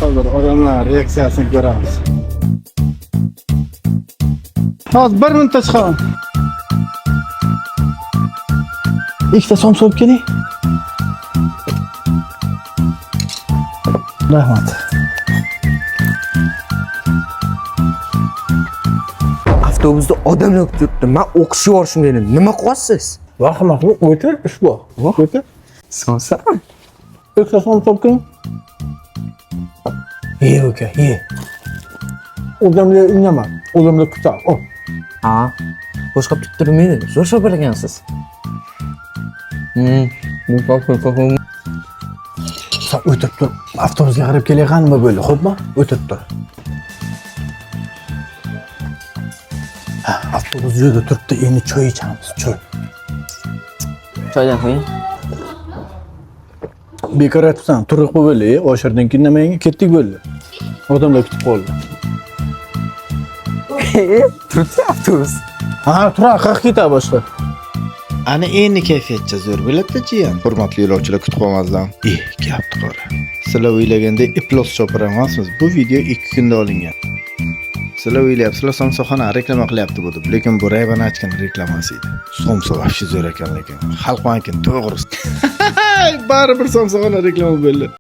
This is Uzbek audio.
Hozir odamlar reaksiyasini ko'ramiz. Hozir 1 minutda chiqaman. Ikkita so'm solib keling. Rahmat. Avtobusda odamlar turibdi. Men o'qishga borishim dedim. Nima qilyapsiz? Rahmat, o'tir, ish bor. O'tir. Sonsa? Ikkita so'm solib keling. Ye uka, ye. Odamlar indama, odamlar kutar. Ha. Boshqa bitib turmaydi. Zo'r shopar ekansiz. Bu qo'rqoqim. Sen o'tirib tur. Avtobusga qarab kelayotganmi bo'ldi, xo'pmi? O'tirib tur. Avtobus yo'lda turibdi, endi choy ichamiz, choy. Choydan qo'ying. Bekor aytibsan, turib qo'yib, oshirdan keyin nimaga ketdik bo'ldi. Odamlar kutib qoldi. Turibdi avtobus. Ha, tura, qaq keta boshqa. Ana endi kayfiyatcha zo'r bo'ladi jiyan. Hurmatli yo'lovchilar kutib qolmasdan. Gapni qara. Sizlar o'ylagandek iplos chopar emasmiz. Bu video 2 kunda olingan. Sizlar o'ylayapsizlar, Somsaxona reklama qilyapti bu deb, lekin bu Rayvanachkani reklamasi edi. Somsa vobshe zo'r ekan lekin. Xalq mankin to'g'risi. Baribir Somsaxona reklama bo'ldi.